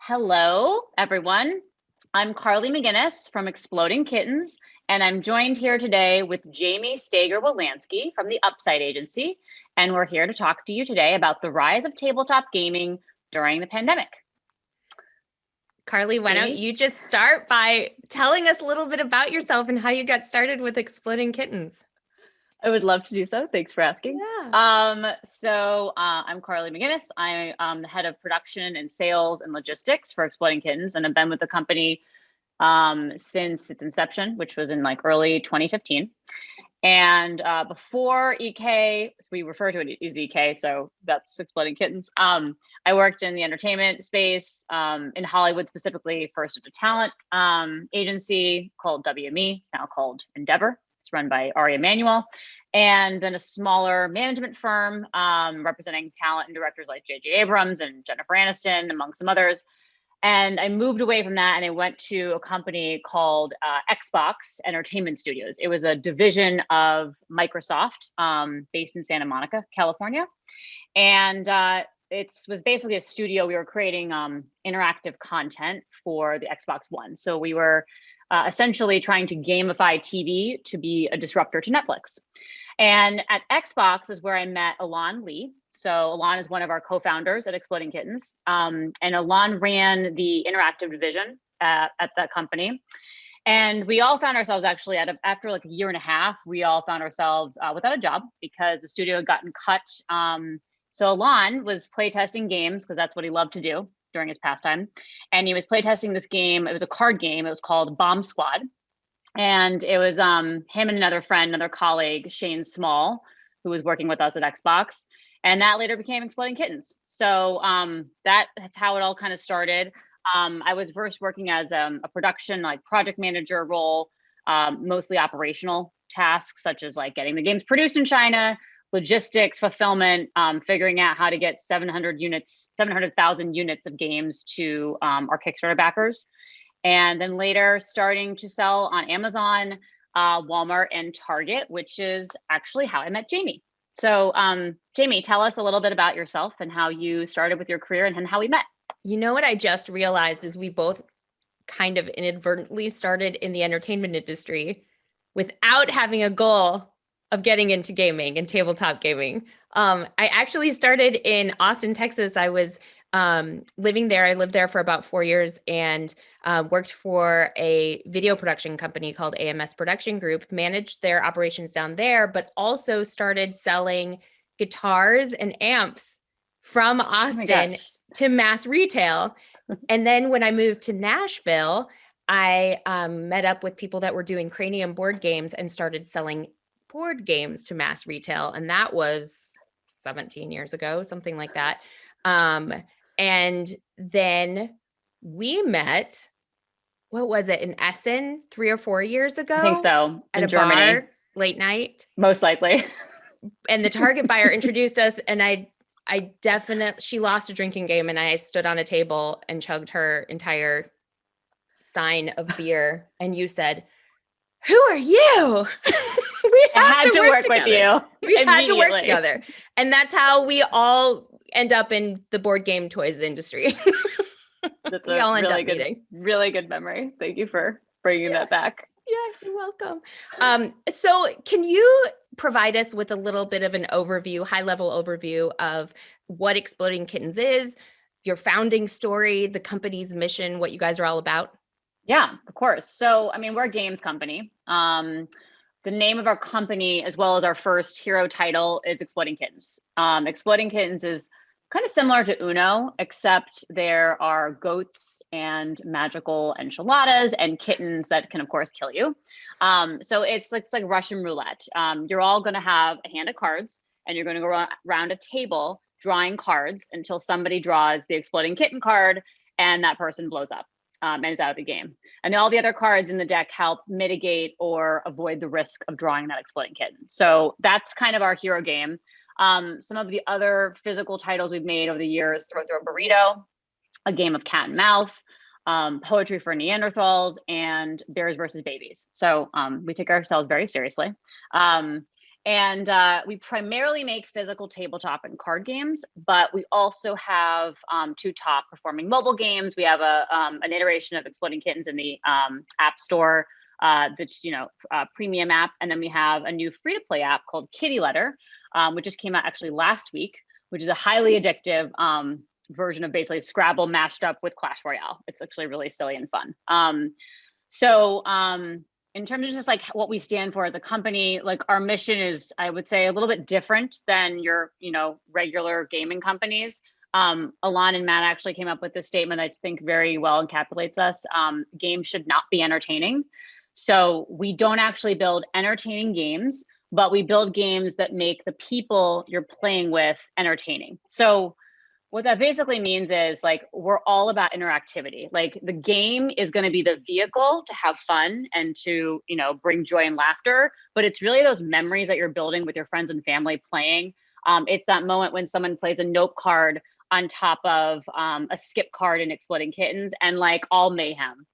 Hello, everyone. I'm Carly McGinnis from Exploding Kittens, and I'm joined here today with Jamie Stager-Wolanski from the Upside Agency, and we're here to talk to you today about the rise of tabletop gaming during the pandemic. Carly, why don't you just start by telling us a little bit about yourself and how you got started with Exploding Kittens? I would love to do so. Thanks for asking. Yeah. I'm Carly McGinnis. I'm the head of production and sales and logistics for Exploding Kittens, and I've been with the company since its inception, which was in early 2015. And before EK, we refer to it as EK, so that's Exploding Kittens. I worked in the entertainment space in Hollywood, specifically first at a talent agency called WME. It's now called Endeavor. It's run by Ari Emanuel. And then a smaller management firm representing talent and directors like J.J. Abrams and Jennifer Aniston, among some others. And I moved away from that and I went to a company called Xbox Entertainment Studios. It was a division of Microsoft based in Santa Monica, California. And it was basically a studio. We were creating interactive content for the Xbox One. So we were essentially trying to gamify TV to be a disruptor to Netflix. And at Xbox is where I met Alon Lee. So Alon is one of our co-founders at Exploding Kittens. And Alon ran the interactive division at that company. And we all found ourselves actually after a year and a half, we all found ourselves without a job because the studio had gotten cut. So Alon was playtesting games because that's what he loved to do during his pastime. And he was playtesting this game. It was a card game. It was called Bomb Squad. And it was him and another friend, another colleague, Shane Small, who was working with us at Xbox. And that later became Exploding Kittens. So that's how it all kind of started. I was first working as a production, project manager role, mostly operational tasks, such as getting the games produced in China, logistics, fulfillment, figuring out how to get 700,000 units of games to our Kickstarter backers. And then later starting to sell on Amazon, Walmart, and Target, which is actually how I met Jamie. So Jamie, tell us a little bit about yourself and how you started with your career and how we met. You know what I just realized is we both kind of inadvertently started in the entertainment industry without having a goal of getting into gaming and tabletop gaming. I actually started in Austin, Texas. I was living there. I lived there for about 4 years and worked for a video production company called AMS Production Group, managed their operations down there, but also started selling guitars and amps from Austin to mass retail. And then when I moved to Nashville, I met up with people that were doing Cranium board games and started selling board games to mass retail. And that was 17 years ago, something like that. And then we met, what was it, in Essen 3 or 4 years ago? I think so. At in a Germany. bar, late night. Most likely. And the Target buyer introduced us, and she lost a drinking game, and I stood on a table and chugged her entire stein of beer. And you said, "Who are you?" We had to work with you. We had to work together. And that's how we all end up in the board game toys industry. That's a really good memory. Thank you for bringing that back. Yeah, you're welcome. So can you provide us with a little bit of an overview, high-level overview of what Exploding Kittens is, your founding story, the company's mission, what you guys are all about? Yeah, of course. So, we're a games company. The name of our company, as well as our first hero title, is Exploding Kittens. Exploding Kittens is kind of similar to Uno, except there are goats and magical enchiladas and kittens that can, of course, kill you. So it's like Russian roulette. You're all going to have a hand of cards, and you're going to go around a table drawing cards until somebody draws the exploding kitten card, and that person blows up. And is out of the game. And all the other cards in the deck help mitigate or avoid the risk of drawing that exploding kitten. So that's kind of our hero game. Some of the other physical titles we've made over the years: Throw a Burrito, a game of cat and mouse, Poetry for Neanderthals, and Bears versus Babies. So we take ourselves very seriously. And we primarily make physical tabletop and card games, but we also have two top performing mobile games. We have an iteration of Exploding Kittens in the App Store, that's premium app, and then we have a new free-to-play app called Kitty Letter, which just came out actually last week, which is a highly addictive version of basically Scrabble mashed up with Clash Royale. It's actually really silly and fun. In terms of just like what we stand for as a company, like our mission is, I would say, a little bit different than your, regular gaming companies. Alon and Matt actually came up with this statement I think very well encapsulates us. Games should not be entertaining. So we don't actually build entertaining games, but we build games that make the people you're playing with entertaining. So what that basically means is like, we're all about interactivity. Like the game is going to be the vehicle to have fun and to, bring joy and laughter, but it's really those memories that you're building with your friends and family playing. It's that moment when someone plays a note card on top of a skip card in Exploding Kittens, and like all mayhem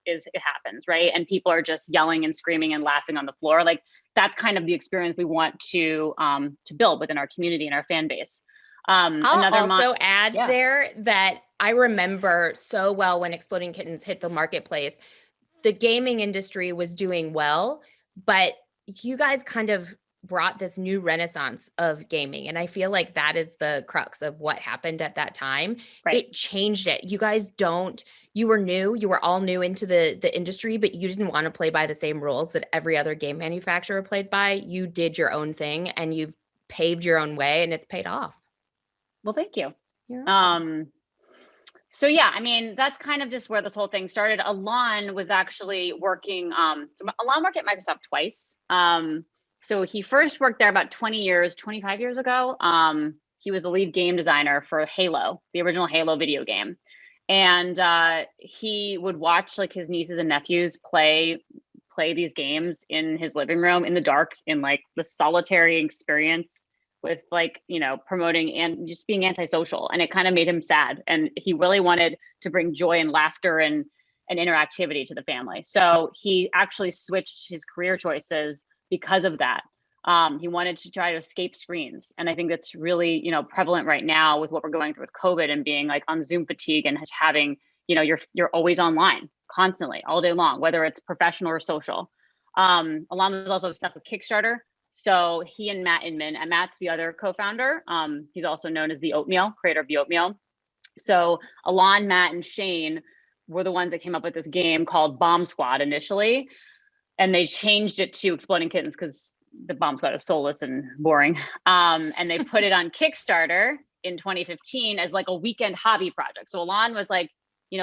it happens, right? And people are just yelling and screaming and laughing on the floor. Like that's kind of the experience we want to build within our community and our fan base. I'll also add there that I remember so well when Exploding Kittens hit the marketplace, the gaming industry was doing well, but you guys kind of brought this new renaissance of gaming. And I feel like that is the crux of what happened at that time. Right. It changed it. You guys you were new, you were all new into the industry, but you didn't want to play by the same rules that every other game manufacturer played by. You did your own thing and you've paved your own way and it's paid off. Well, thank you. So yeah, I mean, that's kind of just where this whole thing started. Alon was actually working, so Alon worked at Microsoft twice. So he first worked there about 25 years ago. He was the lead game designer for Halo, the original Halo video game. And he would watch like his nieces and nephews play these games in his living room in the dark, in like the solitary experience with like, promoting and just being antisocial. And it kind of made him sad. And he really wanted to bring joy and laughter and interactivity to the family. So he actually switched his career choices because of that. He wanted to try to escape screens. And I think that's really, prevalent right now with what we're going through with COVID and being like on Zoom fatigue and having, you're always online constantly all day long, whether it's professional or social. Alon was also obsessed with Kickstarter. So he and Matt Inman, and Matt's the other co-founder. He's also known as the Oatmeal, creator of the Oatmeal. So Alon, Matt, and Shane were the ones that came up with this game called Bomb Squad initially. And they changed it to Exploding Kittens because the Bomb Squad is soulless and boring. And they put it on Kickstarter in 2015 as like a weekend hobby project. So Alon was like,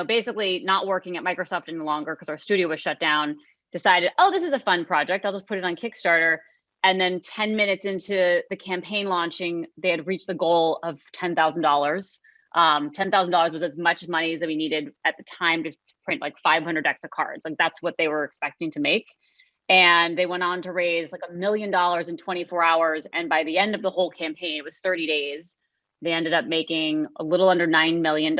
basically not working at Microsoft any longer because our studio was shut down, decided, oh, this is a fun project. I'll just put it on Kickstarter. And then 10 minutes into the campaign launching, they had reached the goal of $10,000. $10,000 was as much money as we needed at the time to print like 500 decks of cards. Like that's what they were expecting to make. And they went on to raise like $1 million in 24 hours. And by the end of the whole campaign, it was 30 days. They ended up making a little under $9 million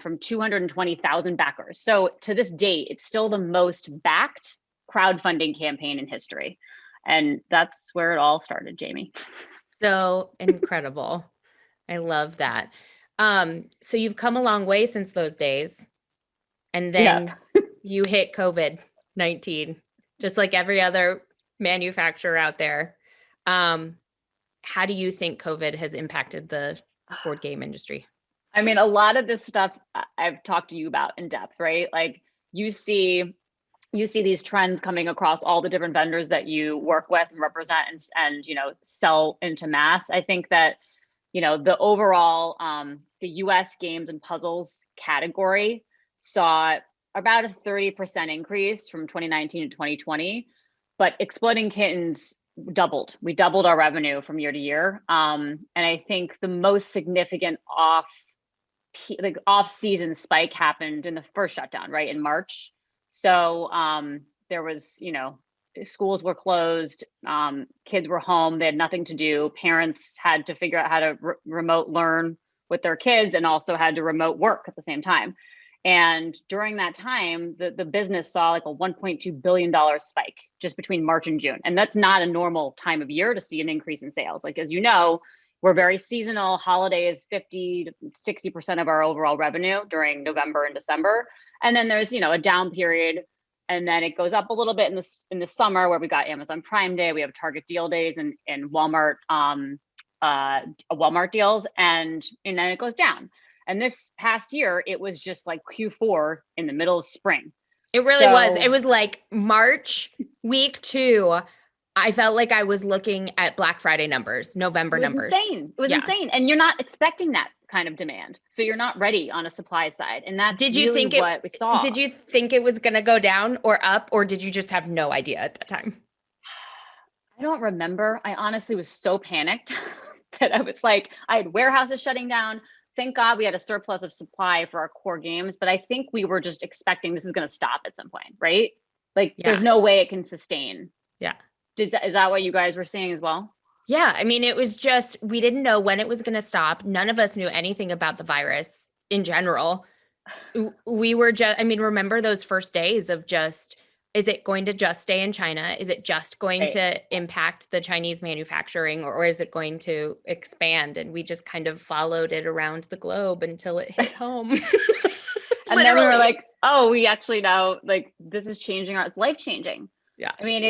from 220,000 backers. So to this date, it's still the most backed crowdfunding campaign in history. And that's where it all started, Jamie. So incredible. I love that. So you've come a long way since those days. And then you hit COVID-19, just like every other manufacturer out there. How do you think COVID has impacted the board game industry? I mean, a lot of this stuff I've talked to you about in depth, right? Like you see these trends coming across all the different vendors that you work with and represent and sell into mass. I think that, the overall, the US games and puzzles category saw about a 30% increase from 2019 to 2020, but Exploding Kittens doubled. We doubled our revenue from year to year. And I think the most significant off-season spike happened in the first shutdown, right, in March. So there was, schools were closed, kids were home, they had nothing to do. Parents had to figure out how to remote learn with their kids and also had to remote work at the same time. And during that time, the business saw like a $1.2 billion spike just between March and June. And that's not a normal time of year to see an increase in sales. Like, as you know, we're very seasonal. Holidays, 50 to 60% of our overall revenue during November and December. And then there's, a down period. And then it goes up a little bit in the summer, where we got Amazon Prime Day, we have Target deal days and Walmart Walmart deals, and then it goes down. And this past year, it was just like Q4 in the middle of spring. It really was. It was like March, week 2. I felt like I was looking at Black Friday numbers, November numbers. Insane. It was insane. And you're not expecting that kind of demand. So you're not ready on a supply side. And that's what we saw. Did you think it was going to go down or up, or did you just have no idea at that time? I don't remember. I honestly was so panicked that I was like, I had warehouses shutting down. Thank God we had a surplus of supply for our core games. But I think we were just expecting this is going to stop at some point, right? Like, there's no way it can sustain. Yeah. Is that what you guys were seeing as well? Yeah. I mean, it was just, we didn't know when it was going to stop. None of us knew anything about the virus in general. We were just, remember those first days of just, is it going to just stay in China? Is it just going to impact the Chinese manufacturing, or is it going to expand? And we just kind of followed it around the globe until it hit home. And then we were like, oh, we actually know, like, this is changing it's life changing. Yeah. I mean,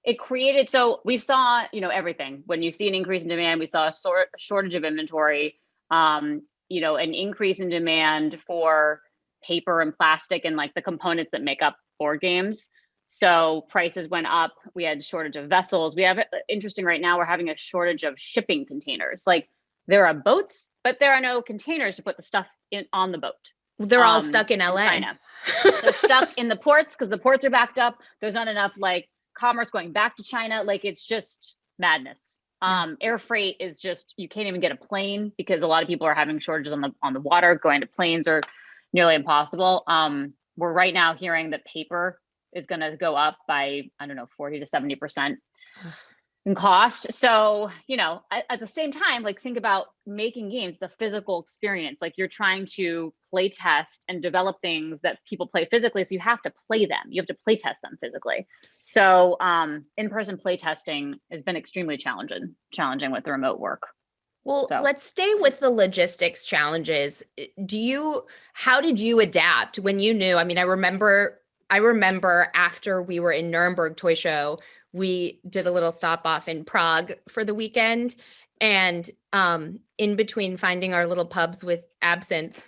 it created, so we saw, everything. When you see an increase in demand, we saw a shortage of inventory, an increase in demand for paper and plastic and like the components that make up board games. So prices went up. We had a shortage of vessels. We have, interesting right now, we're having a shortage of shipping containers. Like, there are boats, but there are no containers to put the stuff on the boat. They're all stuck in LA. China. They're stuck in the ports because the ports are backed up. There's not enough like commerce going back to China. Like, it's just madness. Air freight is just, you can't even get a plane because a lot of people are having shortages on the water. Going to planes are nearly impossible. We're right now hearing that paper is going to go up by, 40 to 70% in cost. So, at the same time, like, think about making games, the physical experience. Like, you're trying to play test and develop things that people play physically. So you have to play them. You have to play test them physically. So in-person play testing has been extremely challenging with the remote work. Well, let's stay with the logistics challenges. How did you adapt when you knew? I mean, I remember after we were in Nuremberg Toy Show, we did a little stop off in Prague for the weekend. And in between finding our little pubs with absinthe,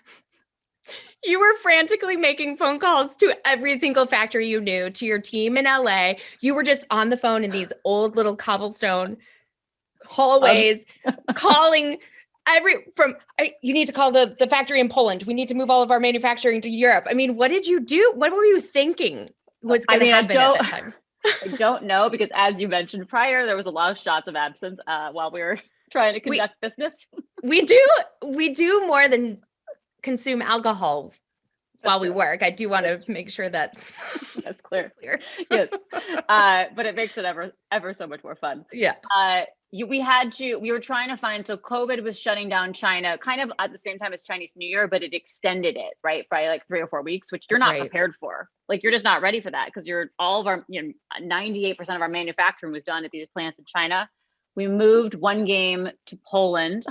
you were frantically making phone calls to every single factory you knew, to your team in LA. You were just on the phone in these old little cobblestone hallways, calling you need to call the factory in Poland. We need to move all of our manufacturing to Europe. I mean, what did you do? What were you thinking was going to happen at that time? I don't know, because as you mentioned prior, there was a lot of shots of absinthe while we were trying to conduct business. We do more than consume alcohol while we work. I do want to make sure that's clear. Yes. But it makes it ever so much more fun. Yeah. We were trying to find, so COVID was shutting down China kind of at the same time as Chinese New Year, but it extended it, right? By like 3 or 4 weeks, which you're not prepared for. Like, you're just not ready for that, because 98% of our manufacturing was done at these plants in China. We moved one game to Poland.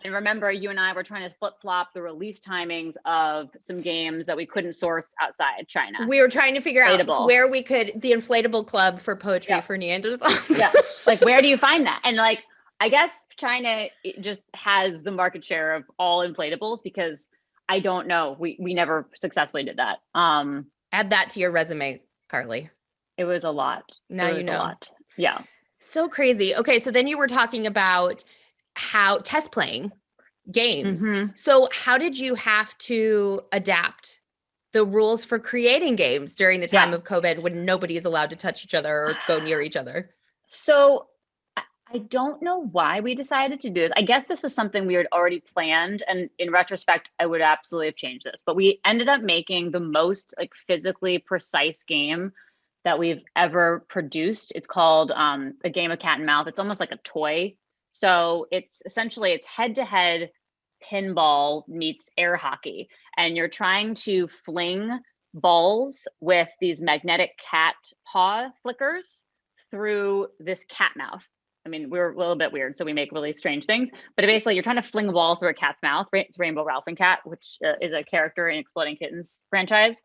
And remember, you and I were trying to flip-flop the release timings of some games that we couldn't source outside China. We were trying to figure out where we could, the inflatable club for poetry for Neanderthals. Yeah. Like, where do you find that? And like, I guess China just has the market share of all inflatables, because I don't know. We never successfully did that. Add that to your resume, Carly. It was a lot. Now you know. A lot. Yeah. So crazy. Okay. So then you were talking about how test playing games. Mm-hmm. So how did you have to adapt the rules for creating games during the time of COVID, when nobody is allowed to touch each other or go near each other? So I don't know why we decided to do this. I guess this was something we had already planned. And in retrospect, I would absolutely have changed this. But we ended up making the most like physically precise game that we've ever produced. It's called a game of cat and mouse. It's almost like a toy. So it's essentially, it's head-to-head pinball meets air hockey, and you're trying to fling balls with these magnetic cat paw flickers through this cat mouth. I mean, we're a little bit weird, so we make really strange things. But basically, you're trying to fling a ball through a cat's mouth. It's Rainbow Ralph and Cat, which is a character in Exploding Kittens franchise.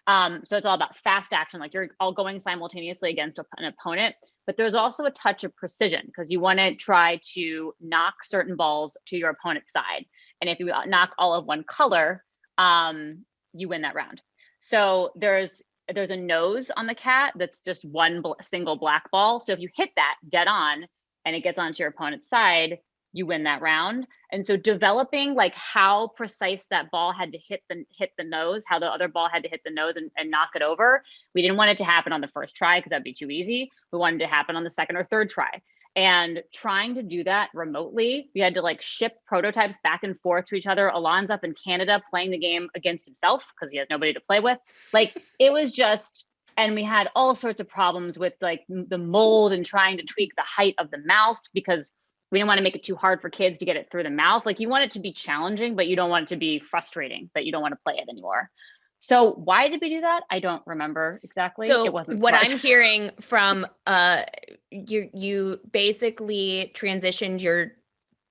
So it's all about fast action, like you're all going simultaneously against an opponent. But there's also a touch of precision because you want to try to knock certain balls to your opponent's side. And if you knock all of one color, you win that round. So there's a nose on the cat that's just one single black ball. So if you hit that dead on and it gets onto your opponent's side, you win that round. And so developing like how precise that ball had to hit the nose, how the other ball had to hit the nose and knock it over. We didn't want it to happen on the first try because that'd be too easy. We wanted it to happen on the second or third try. And trying to do that remotely, we had to like ship prototypes back and forth to each other. Alon's up in Canada playing the game against himself because he has nobody to play with. Like it was just, and we had all sorts of problems with like the mold and trying to tweak the height of the mouth because we didn't want to make it too hard for kids to get it through the mouth. Like you want it to be challenging, but you don't want it to be frustrating that you don't want to play it anymore. So why did we do that? I don't remember exactly. So it wasn't what smart. I'm hearing from you basically transitioned your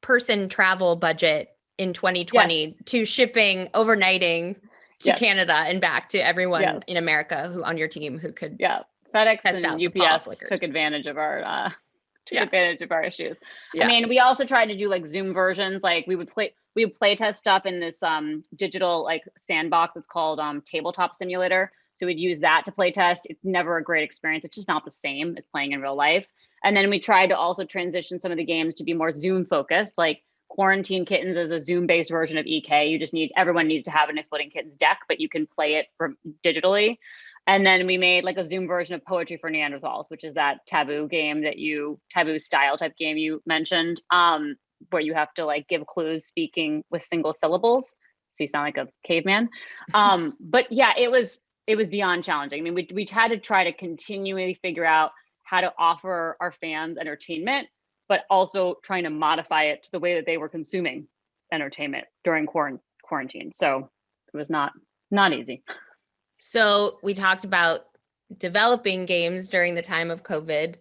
person travel budget in 2020 to shipping, overnighting to Canada and back to everyone in America who on your team who could FedEx test and out UPS took advantage of our advantage of our issues. Yeah. I mean, we also tried to do like Zoom versions. Like we would play test stuff in this digital like sandbox. It's called Tabletop Simulator. So we'd use that to play test. It's never a great experience. It's just not the same as playing in real life. And then we tried to also transition some of the games to be more Zoom focused. Like Quarantine Kittens is a Zoom based version of EK. Everyone needs to have an Exploding Kittens deck, but you can play it digitally. And then we made like a Zoom version of Poetry for Neanderthals, which is that taboo style type game you mentioned, where you have to like give clues speaking with single syllables. So you sound like a caveman. But yeah, it was beyond challenging. I mean, we had to try to continually figure out how to offer our fans entertainment, but also trying to modify it to the way that they were consuming entertainment during quarantine. So it was not easy. So we talked about developing games during the time of COVID,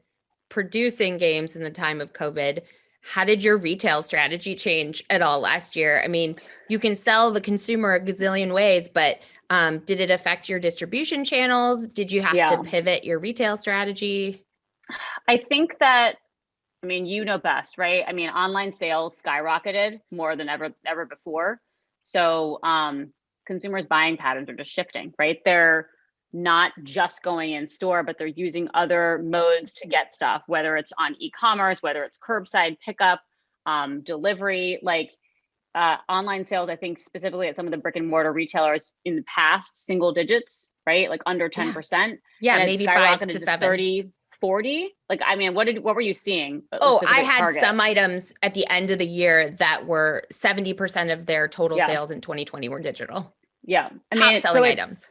producing games in the time of COVID. How did your retail strategy change at all last year? I mean, you can sell the consumer a gazillion ways, but did it affect your distribution channels? Did you have to pivot your retail strategy? I think that, I mean, you know best, right? I mean, online sales skyrocketed more than ever before. So consumers' buying patterns are just shifting, right? They're not just going in store, but they're using other modes to get stuff, whether it's on e-commerce, whether it's curbside pickup, delivery, like online sales. I think specifically at some of the brick and mortar retailers in the past, single digits, right? Like under 10%. Yeah, maybe 5 to 7. 30, 40. Like, I mean, what were you seeing? Oh, I had some items at the end of the year that were 70% of their total sales in 2020 were digital. Yeah. Top selling items.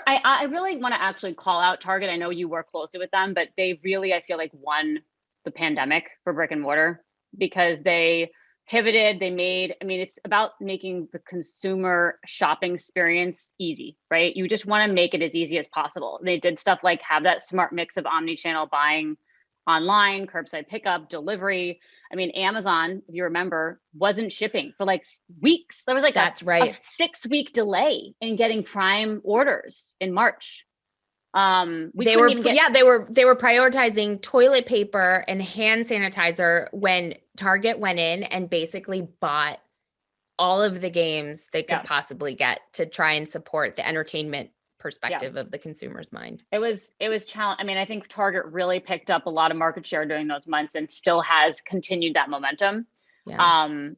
I really want to actually call out Target. I know you work closely with them, but they really, I feel like, won the pandemic for brick and mortar because they pivoted. It's about making the consumer shopping experience easy, right? You just want to make it as easy as possible. They did stuff like have that smart mix of omni-channel buying online, curbside pickup, delivery. I mean, Amazon, if you remember, wasn't shipping for like weeks. There was like a 6-week delay in getting Prime orders in March. They were prioritizing toilet paper and hand sanitizer when Target went in and basically bought all of the games they could possibly get to try and support the entertainment perspective of the consumer's mind. It was challenge. I mean, I think Target really picked up a lot of market share during those months and still has continued that momentum.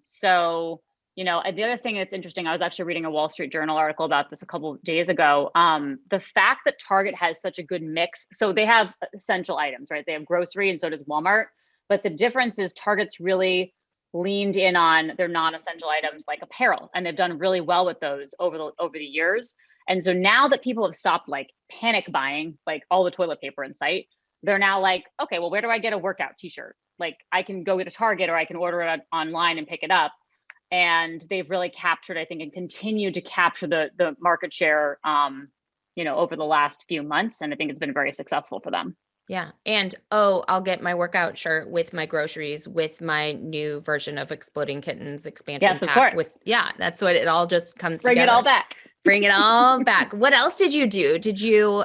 So, you know, the other thing that's interesting, I was actually reading a Wall Street Journal article about this a couple of days ago. The fact that Target has such a good mix, so they have essential items, right? They have grocery and so does Walmart. But the difference is Target's really leaned in on their non-essential items like apparel, and they've done really well with those over the years. And so now that people have stopped like panic buying, like all the toilet paper in sight, they're now like, okay, well, where do I get a workout t-shirt? Like I can go to Target or I can order it online and pick it up. And they've really captured, I think, and continue to capture the market share, over the last few months. And I think it's been very successful for them. Yeah. And I'll get my workout shirt with my groceries with my new version of Exploding Kittens expansion Yes, of pack course. that's what it all just comes Bring together. it all back. Bring it all back. What else did you do? Did you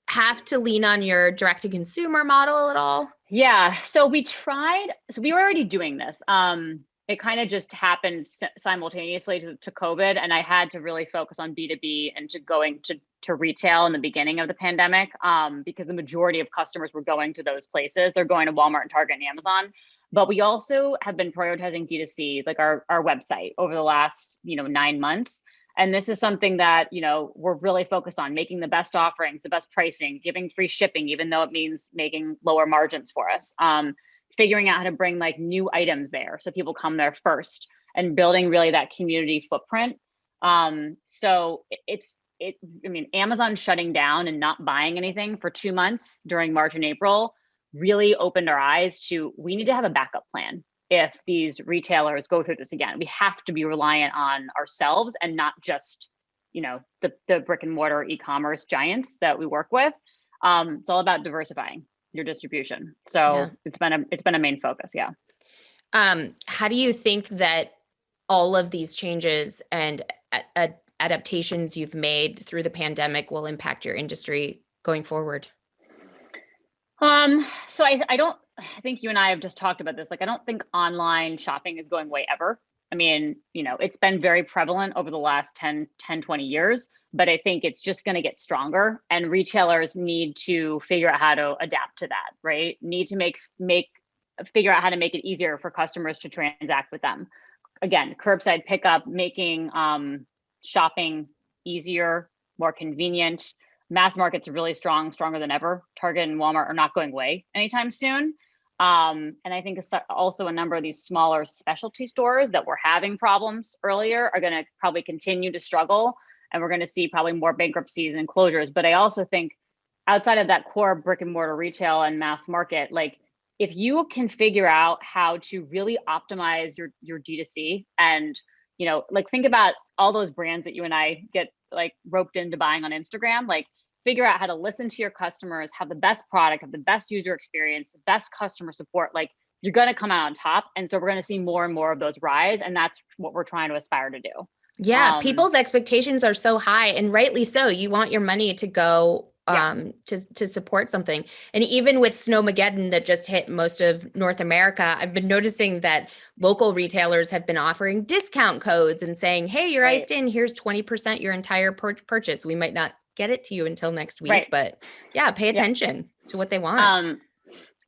have to lean on your direct to consumer model at all? Yeah. So we were already doing this. It kind of just happened simultaneously to COVID. And I had to really focus on B2B and to going to retail in the beginning of the pandemic, because the majority of customers were going to those places. They're going to Walmart and Target and Amazon. But we also have been prioritizing D2C, like our website, over the last 9 months. And this is something that, we're really focused on, making the best offerings, the best pricing, giving free shipping, even though it means making lower margins for us. Figuring out how to bring like new items there so people come there first, and building really that community footprint. So Amazon shutting down and not buying anything for 2 months during March and April really opened our eyes to, we need to have a backup plan. If these retailers go through this again, we have to be reliant on ourselves and not just, the brick and mortar e-commerce giants that we work with. It's all about diversifying your distribution. So it's been a main focus. Yeah. How do you think that all of these changes and adaptations you've made through the pandemic will impact your industry going forward? So I think you and I have just talked about this. Like, I don't think online shopping is going away ever. I mean, it's been very prevalent over the last 10, 20 years, but I think it's just going to get stronger, and retailers need to figure out how to adapt to that, right? Need to figure out how to make it easier for customers to transact with them. Again, curbside pickup, making shopping easier, more convenient. Mass market's really stronger than ever. Target and Walmart are not going away anytime soon. And I think also a number of these smaller specialty stores that were having problems earlier are going to probably continue to struggle. And we're going to see probably more bankruptcies and closures. But I also think outside of that core brick and mortar retail and mass market, like, if you can figure out how to really optimize your D2C and, like, think about all those brands that you and I get like roped into buying on Instagram, like, figure out how to listen to your customers, have the best product, have the best user experience, the best customer support, like, you're going to come out on top. And so we're going to see more and more of those rise. And that's what we're trying to aspire to do. Yeah. People's expectations are so high, and rightly so. You want your money to go to support something. And even with Snowmageddon that just hit most of North America, I've been noticing that local retailers have been offering discount codes and saying, hey, you're iced in, here's 20% your entire purchase. We might not get it to you until next week, but pay attention to what they want.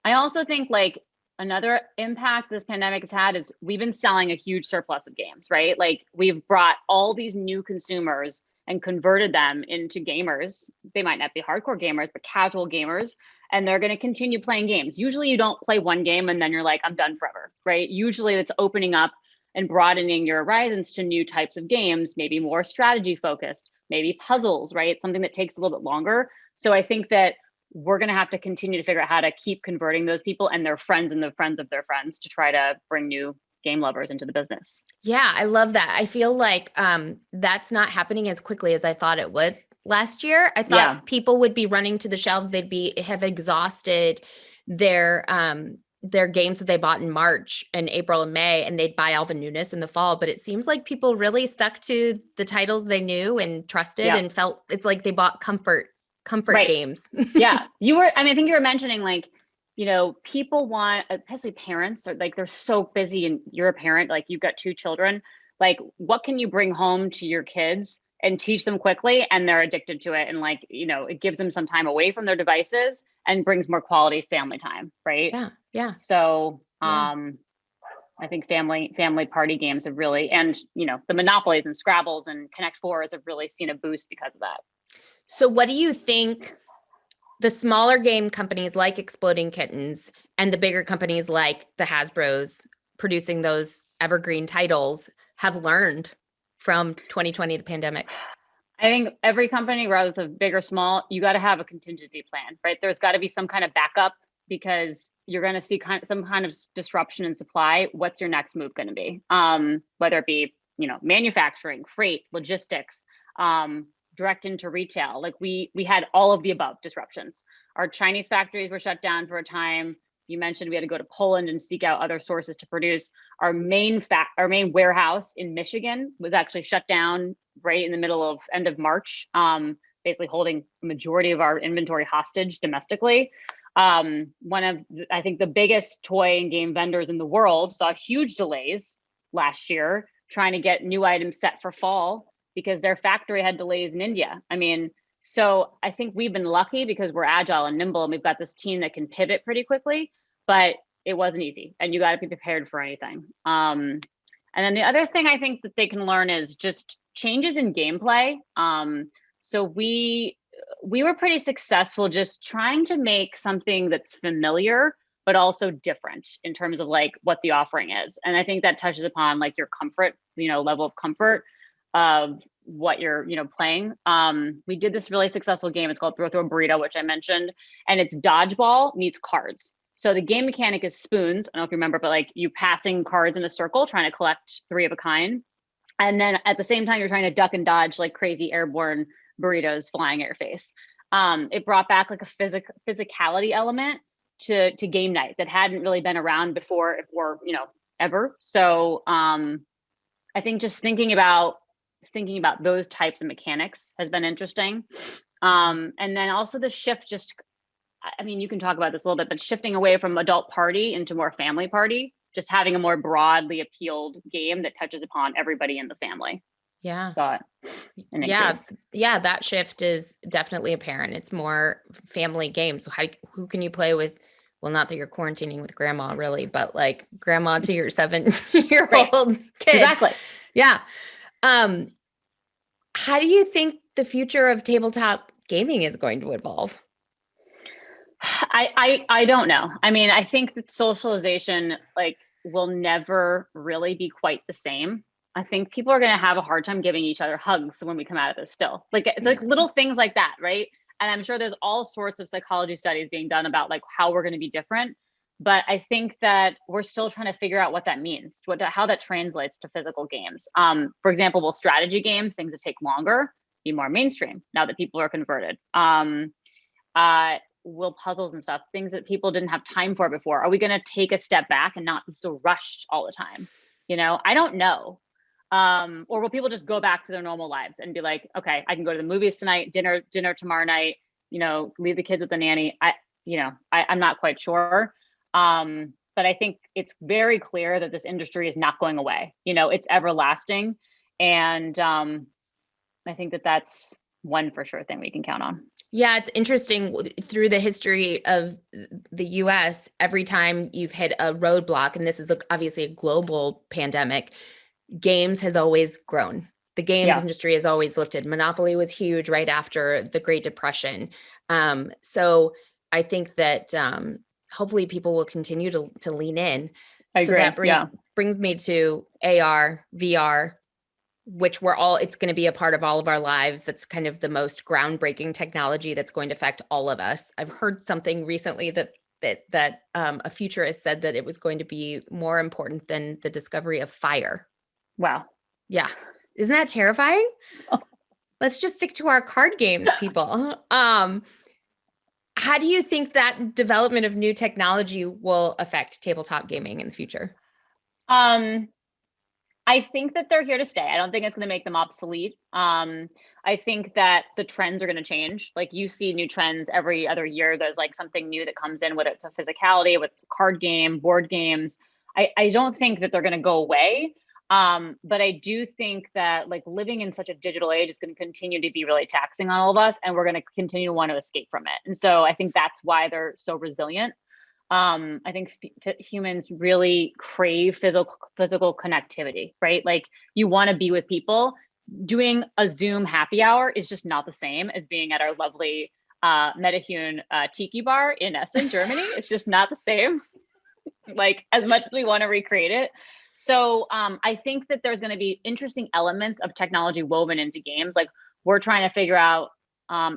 I also think, like, another impact this pandemic has had is we've been selling a huge surplus of games, right? Like, we've brought all these new consumers and converted them into gamers. They might not be hardcore gamers, but casual gamers, and they're going to continue playing games. Usually you don't play one game and then you're like, I'm done forever, right? Usually it's opening up and broadening your horizons to new types of games, maybe more strategy focused, maybe puzzles, right? Something that takes a little bit longer. So I think that we're going to have to continue to figure out how to keep converting those people and their friends and the friends of their friends to try to bring new game lovers into the business. Yeah, I love that. I feel like that's not happening as quickly as I thought it would last year. I thought people would be running to the shelves. They'd have exhausted their games that they bought in March and April and May, and they'd buy all the newness in the fall. But it seems like people really stuck to the titles they knew and trusted and felt it's like they bought comfort games. I think you were mentioning, like, people want, especially parents, are like, they're so busy, and you're a parent, like, you've got 2 children. Like, what can you bring home to your kids and teach them quickly? And they're addicted to it. And, like, it gives them some time away from their devices and brings more quality family time. Right. Yeah. So, I think family party games have really, and, the Monopolies and Scrabbles and Connect Fours have really seen a boost because of that. So what do you think the smaller game companies like Exploding Kittens and the bigger companies like the Hasbros producing those evergreen titles have learned from 2020, the pandemic? I think every company, regardless of big or small, you got to have a contingency plan, right? There's got to be some kind of backup because you're going to see some kind of disruption in supply. What's your next move going to be? Whether it be, manufacturing, freight, logistics, direct into retail. Like we had all of the above disruptions. Our Chinese factories were shut down for a time. You mentioned we had to go to Poland and seek out other sources to produce. Our main warehouse in Michigan was actually shut down right in the middle of end of March, basically holding the majority of our inventory hostage domestically. One of, I think, the biggest toy and game vendors in the world saw huge delays last year trying to get new items set for fall because their factory had delays in India. I mean, so I think we've been lucky because we're agile and nimble and we've got this team that can pivot pretty quickly, but it wasn't easy and you got to be prepared for anything. And then the other thing I think that they can learn is just changes in gameplay. So we were pretty successful just trying to make something that's familiar, but also different in terms of like what the offering is. And I think that touches upon like your comfort, level of comfort of what you're, playing. We did this really successful game. It's called Throw Burrito, which I mentioned, and it's dodgeball meets cards. So the game mechanic is spoons. I don't know if you remember, but like you passing cards in a circle, trying to collect 3 of a kind. And then at the same time, you're trying to duck and dodge like crazy airborne burritos flying at your face. It brought back like a physicality element to game night that hadn't really been around before or ever. So I think just thinking about those types of mechanics has been interesting. And then also the shift, you can talk about this a little bit, but shifting away from adult party into more family party, just having a more broadly appealed game that touches upon everybody in the family. Yeah. Saw it. Yeah. That shift is definitely apparent. It's more family games. So who can you play with? Well, not that you're quarantining with grandma really, but like grandma to your 7-year-old kid. Exactly. Yeah. How do you think the future of tabletop gaming is going to evolve? I don't know. I mean, I think that socialization will never really be quite the same. I think people are going to have a hard time giving each other hugs when we come out of this still. Like little things like that, right? And I'm sure there's all sorts of psychology studies being done about like how we're going to be different. But I think that we're still trying to figure out what that means, how that translates to physical games. For example, will strategy games, things that take longer, be more mainstream now that people are converted? Will puzzles and stuff, things that people didn't have time for before, are we going to take a step back and not be so rushed all the time? I don't know. Or will people just go back to their normal lives and be like, okay, I can go to the movies tonight, dinner tomorrow night, leave the kids with the nanny. I'm not quite sure. But I think it's very clear that this industry is not going away. It's everlasting. And I think that that's one for sure thing we can count on. Yeah, it's interesting through the history of the US, every time you've hit a roadblock, and this is obviously a global pandemic, games has always grown. The games industry has always lifted. Monopoly was huge right after the Great Depression. So I think that hopefully people will continue to lean in. I agree. That brings me to AR, VR, which it's going to be a part of all of our lives. That's kind of the most groundbreaking technology that's going to affect all of us. I've heard something recently that a futurist said that it was going to be more important than the discovery of fire. Wow. Yeah. Isn't that terrifying? Let's just stick to our card games, people. How do you think that development of new technology will affect tabletop gaming in the future? I think that they're here to stay. I don't think it's going to make them obsolete. I think that the trends are going to change. Like you see new trends every other year. There's like something new that comes in, whether it's a physicality, with card game, board games. I don't think that they're going to go away. But I do think that like living in such a digital age is going to continue to be really taxing on all of us, and we're going to continue to want to escape from it. And so I think that's why they're so resilient. I think humans really crave physical connectivity, right? Like you want to be with people. Doing a Zoom happy hour is just not the same as being at our lovely Metahune tiki bar in Essen, Germany. It's just not the same. Like as much as we want to recreate it. So I think that there's going to be interesting elements of technology woven into games. Like we're trying to figure out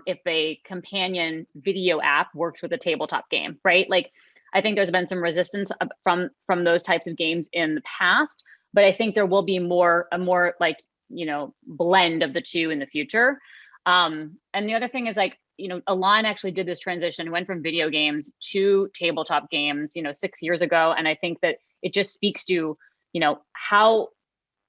if a companion video app works with a tabletop game, right? Like, I think there's been some resistance from those types of games in the past, but I think there will be a more like, blend of the two in the future. And the other thing is, like, Align actually did this transition, went from video games to tabletop games, 6 years ago. And I think that it just speaks to, how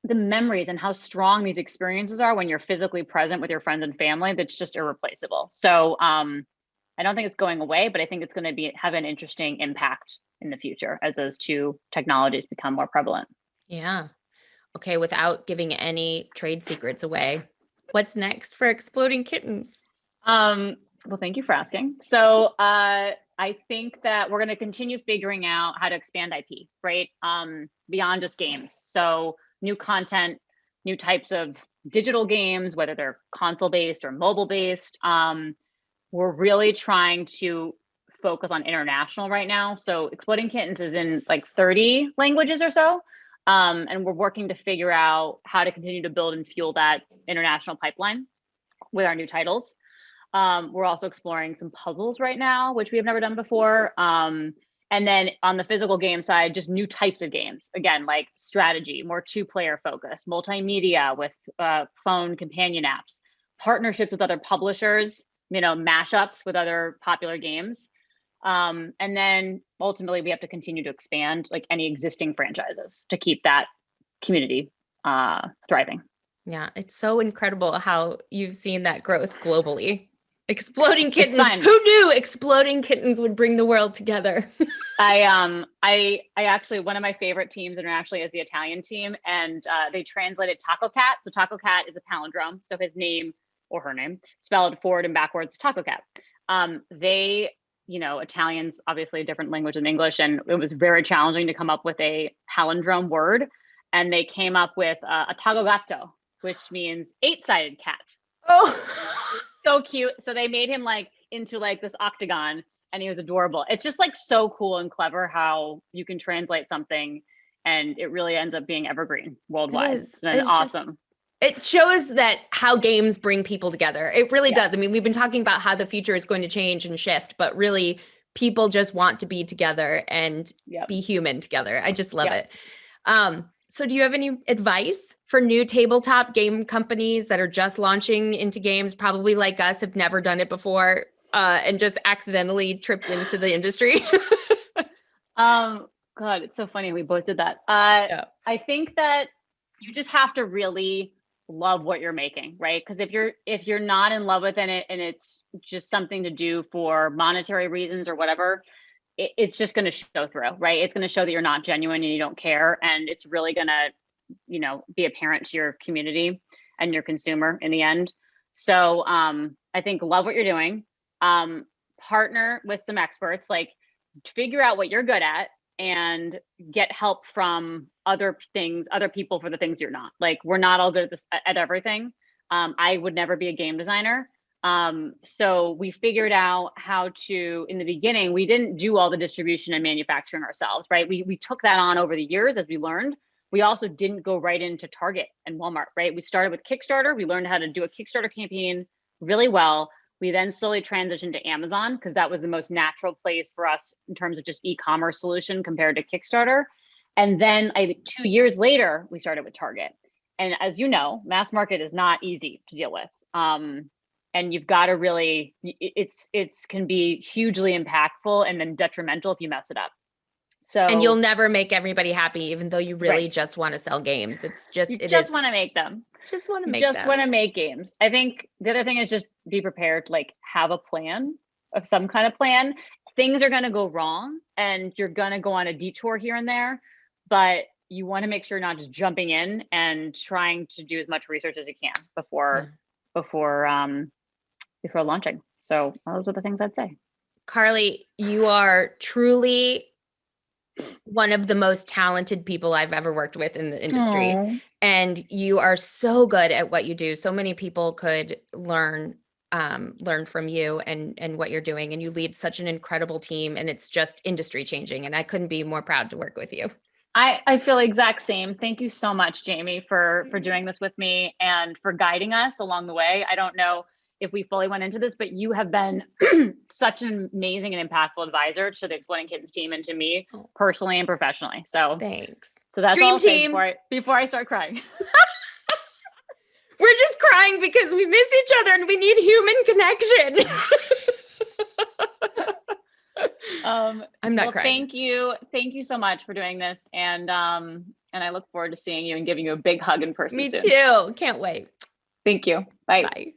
the memories and how strong these experiences are when you're physically present with your friends and family. That's just irreplaceable. So I don't think it's going away, but I think it's going to have an interesting impact in the future as those two technologies become more prevalent. Yeah. Okay. Without giving any trade secrets away, what's next for Exploding Kittens? Well, thank you for asking. So I think that we're going to continue figuring out how to expand IP, right? Beyond just games. So new content, new types of digital games, whether they're console-based or mobile-based. We're really trying to focus on international right now. So Exploding Kittens is in like 30 languages or so. And we're working to figure out how to continue to build and fuel that international pipeline with our new titles. We're also exploring some puzzles right now, which we have never done before. And then on the physical game side, just new types of games. Again, like strategy, more two-player focused, multimedia with phone companion apps, partnerships with other publishers, mashups with other popular games. And then ultimately we have to continue to expand like any existing franchises to keep that community thriving. Yeah, it's so incredible how you've seen that growth globally. Exploding Kittens. Who knew Exploding Kittens would bring the world together? I actually, one of my favorite teams internationally is the Italian team, and they translated Taco Cat. So Taco Cat is a palindrome. So his name or her name spelled forward and backwards, Taco Cat. Italian's obviously a different language than English, and it was very challenging to come up with a palindrome word. And they came up with a taco gatto, which means 8-sided cat. Oh, so cute. So they made him like into like this octagon, and he was adorable. It's just like so cool and clever how you can translate something and it really ends up being evergreen worldwide. It's awesome. It shows that how games bring people together. It really does. I mean, we've been talking about how the future is going to change and shift, but really people just want to be together and be human together. I just love it. So do you have any advice for new tabletop game companies that are just launching into games, probably like us, have never done it before, and just accidentally tripped into the industry? God, it's so funny. We both did that. I think that you just have to really love what you're making, right? Because if you're not in love with it and it's just something to do for monetary reasons or whatever, it's just going to show through, right? It's going to show that you're not genuine and you don't care, and it's really going to, be apparent to your community and your consumer in the end. So I think love what you're doing. Partner with some experts, like figure out what you're good at and get help from other people for the things you're not. Like, we're not all good at everything. I would never be a game designer. So we figured out how to, in the beginning, we didn't do all the distribution and manufacturing ourselves, right? We took that on over the years as we learned. We also didn't go right into Target and Walmart, right? We started with Kickstarter. We learned how to do a Kickstarter campaign really well. We then slowly transitioned to Amazon because that was the most natural place for us in terms of just e-commerce solution compared to Kickstarter. And then 2 years later, we started with Target. And as you know, mass market is not easy to deal with. And you've got to really, it's can be hugely impactful and then detrimental if you mess it up. So, and you'll never make everybody happy, even though you really just want to sell games. It's just, you just want to make them. Just want to make them. Just want to make games. I think the other thing is just be prepared, like have a plan of some kind of plan. Things are going to go wrong and you're going to go on a detour here and there, but you want to make sure you're not just jumping in and trying to do as much research as you can before launching. So those are the things I'd say. Carly, you are truly one of the most talented people I've ever worked with in the industry. Aww. And you are so good at what you do. So many people could learn from you and what you're doing. And you lead such an incredible team, and it's just industry changing. And I couldn't be more proud to work with you. I feel exact same. Thank you so much, Jamie, for doing this with me and for guiding us along the way. I don't know if we fully went into this, but you have been such an amazing and impactful advisor to the Exploding Kittens team and to me personally and professionally. So thanks. So that's Dream all I'll say team. before I start crying. We're just crying because we miss each other and we need human connection. I'm not crying. Thank you so much for doing this, and I look forward to seeing you and giving you a big hug in person. Me soon. too. Can't wait. Thank you. Bye. Bye.